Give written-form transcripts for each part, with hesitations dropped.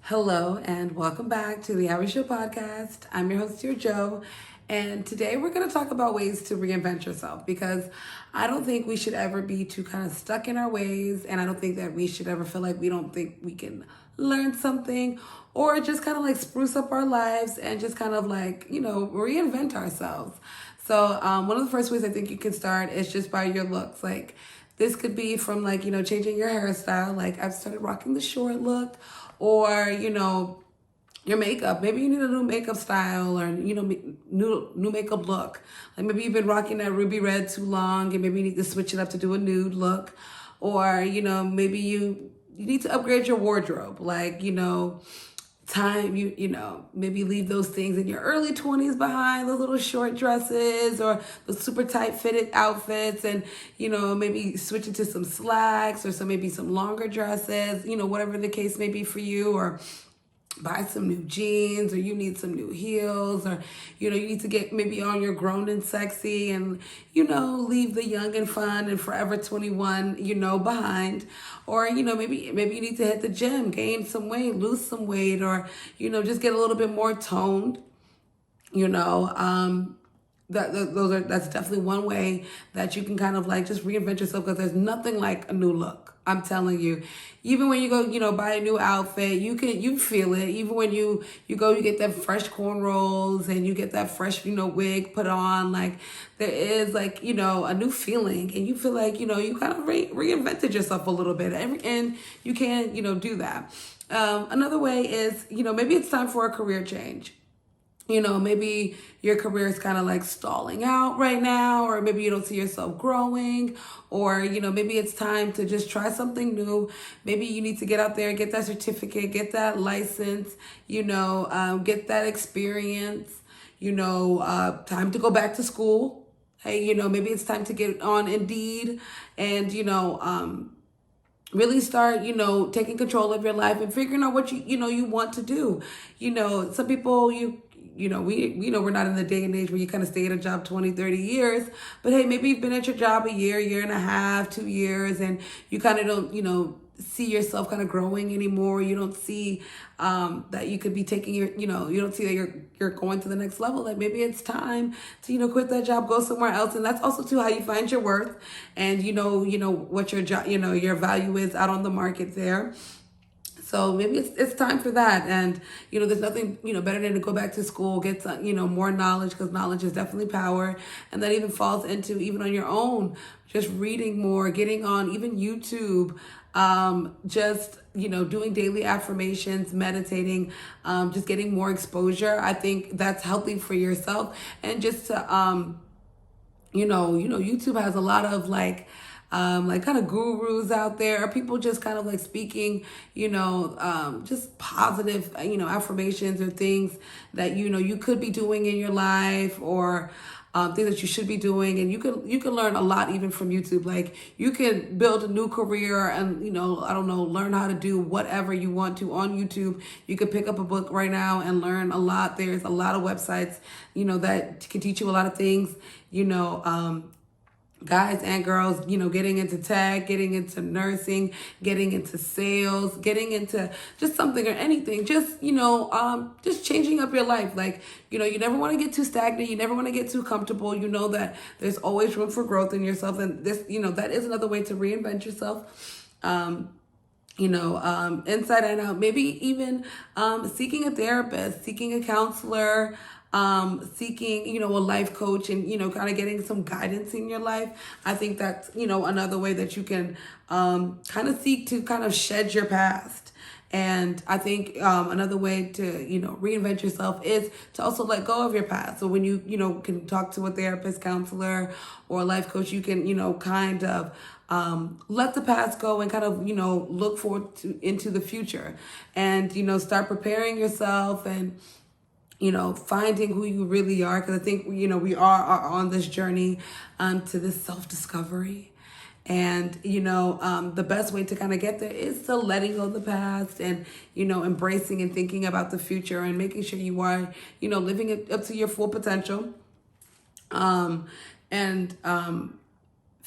Hello and welcome back to the Hour Show podcast. I'm your host, Joe, and today we're going to talk about ways to reinvent yourself because I don't think we should ever be too kind of stuck in our ways, and I don't think that we should ever feel like we don't think we can learn something or just kind of like spruce up our lives and just kind of like, reinvent ourselves. So one of the first ways I think you can start is just by your looks. Like this could be from like, changing your hairstyle. Like I've started rocking the short look, or your makeup. Maybe you need a new makeup style, or new makeup look. Like maybe you've been rocking that ruby red too long and maybe you need to switch it up to do a nude look. Or maybe you need to upgrade your wardrobe. Like maybe leave those things in your early 20s behind, those little short dresses or the super tight fitted outfits, and maybe switch it to some slacks or maybe some longer dresses, whatever the case may be for you. Or buy some new jeans, or you need some new heels, or you need to get maybe on your grown and sexy, and leave the young and fun and forever 21 behind. Or maybe you need to hit the gym, gain some weight, lose some weight, or just get a little bit more toned. That's definitely one way that you can kind of like just reinvent yourself, because there's nothing like a new look. I'm telling you, even when you go, buy a new outfit, you feel it. Even when you go, you get that fresh cornrows and you get that fresh, wig put on. Like there is like, a new feeling, and you feel like, you kind of reinvented yourself a little bit, and you can, do that. Another way is, maybe it's time for a career change. Maybe your career is kind of like stalling out right now, or maybe you don't see yourself growing, or, maybe it's time to just try something new. Maybe you need to get out there, get that certificate, get that license, get that experience, time to go back to school. Hey, maybe it's time to get on Indeed and, really start, taking control of your life and figuring out what you want to do. Some people, we're not in the day and age where you kind of stay at a job 20, 30 years, but hey, maybe you've been at your job a year and a half, 2 years, and you kind of don't, see yourself kind of growing anymore. You don't see that you could be taking your, you don't see that you're going to the next level. Like maybe it's time to, quit that job, go somewhere else. And that's also too how you find your worth, and what your job, your value is out on the market there. So maybe it's time for that. And, there's nothing, better than to go back to school, get some, more knowledge, because knowledge is definitely power. And that even falls into even on your own, just reading more, getting on even YouTube, just, doing daily affirmations, meditating, just getting more exposure. I think that's healthy for yourself. And just to, YouTube has a lot of like kind of gurus out there, people just kind of like speaking, just positive, affirmations or things that, you could be doing in your life, or things that you should be doing. And you can learn a lot even from YouTube. Like you can build a new career and, learn how to do whatever you want to on YouTube. You could pick up a book right now and learn a lot. There's a lot of websites, that can teach you a lot of things, guys and girls, getting into tech, getting into nursing, getting into sales, getting into just something or anything, just changing up your life. Like, you never want to get too stagnant. You never want to get too comfortable. You know that there's always room for growth in yourself. And this, that is another way to reinvent yourself. Inside and out, maybe even seeking a therapist, seeking a counselor, seeking, a life coach, and, kind of getting some guidance in your life. I think that's, another way that you can kind of seek to kind of shed your past. And I think another way to, reinvent yourself is to also let go of your past. So when you, can talk to a therapist, counselor, or a life coach, you can, kind of let the past go and kind of, look forward into the future, and, start preparing yourself and, finding who you really are. Because I think, we are on this journey to this self-discovery. And, the best way to kind of get there is to letting go of the past and, embracing and thinking about the future and making sure you are, living it up to your full potential.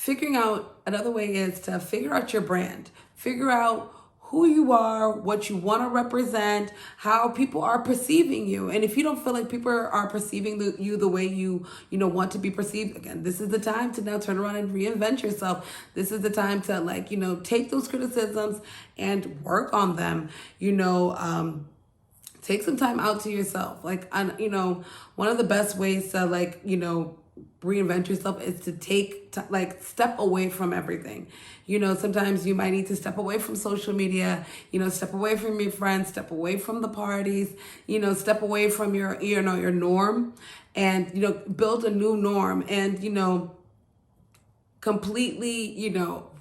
Figuring out another way is to figure out your brand. Figure out who you are, what you want to represent, how people are perceiving you. And if you don't feel like people are perceiving you the way you want to be perceived, again, this is the time to now turn around and reinvent yourself. This is the time to take those criticisms and work on them. Take some time out to yourself. One of the best ways to reinvent yourself is to step away from everything. Sometimes you might need to step away from social media, step away from your friends, step away from the parties, step away from your norm, and build a new norm, and completely,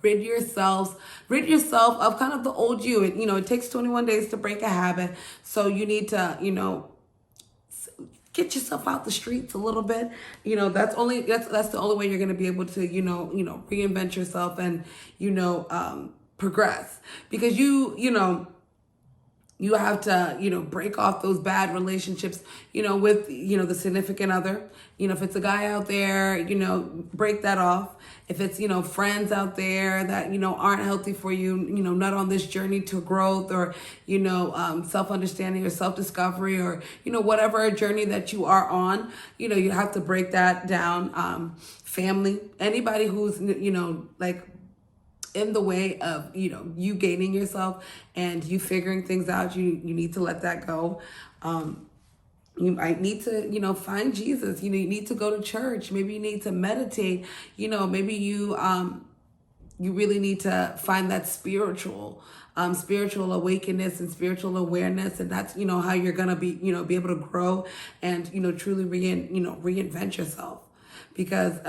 rid yourself of kind of the old you. It takes 21 days to break a habit. So you need to, get yourself out the streets a little bit. That's the only way you're going to be able to, reinvent yourself and, progress, because you have to, break off those bad relationships, with, the significant other. If it's a guy out there, break that off. If it's, friends out there that, aren't healthy for you, not on this journey to growth or, self-understanding or self-discovery or, whatever journey that you are on, you have to break that down. Family, anybody who's, in the way of, you gaining yourself and you figuring things out, you need to let that go. You might need to, find Jesus. You need to go to church. Maybe you need to meditate. Maybe you really need to find that spiritual awakeness and spiritual awareness. And that's, how you're going to be able to grow and, truly reinvent yourself. Because,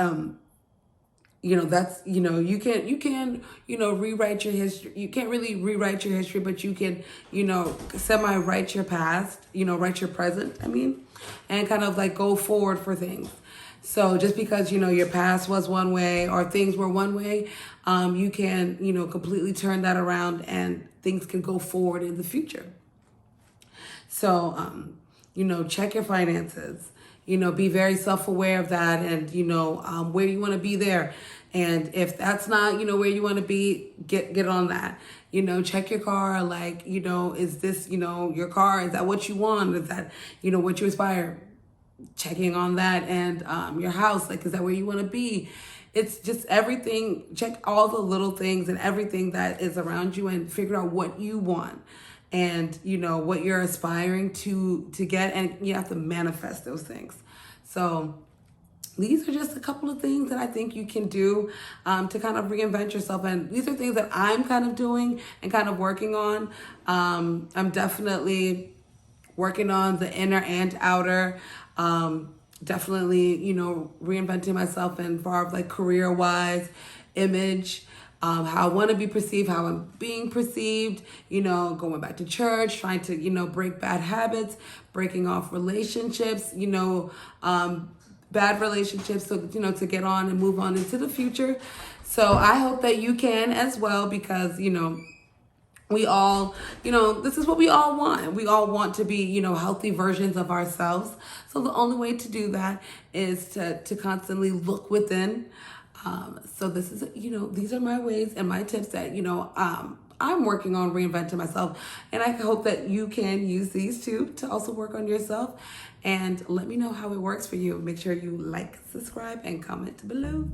that's, you can, rewrite your history. You can't really rewrite your history, but you can, semi-write your past, write your present, and kind of go forward for things. So just because, your past was one way or things were one way, you can, completely turn that around and things can go forward in the future. So, check your finances. Be very self-aware of that and, where you want to be there. And if that's not, where you want to be, get on that. Check your car. Is this, your car? Is that what you want? Is that, what you aspire? Checking on that. And your house, is that where you want to be? It's just everything. Check all the little things and everything that is around you and figure out what you want. And, what you're aspiring to get, and you have to manifest those things. So these are just a couple of things that I think you can do to kind of reinvent yourself. And these are things that I'm kind of doing and kind of working on. I'm definitely working on the inner and outer. Definitely, reinventing myself in far of career-wise, image, how I want to be perceived, how I'm being perceived, going back to church, trying to, break bad habits, breaking off relationships, bad relationships, so, to get on and move on into the future. So I hope that you can as well, because, we all, this is what we all want. We all want to be, healthy versions of ourselves. So the only way to do that is to constantly look within. So this is, these are my ways and my tips that, I'm working on reinventing myself. And I hope that you can use these too to also work on yourself. And let me know how it works for you. Make sure you like, subscribe, and comment below.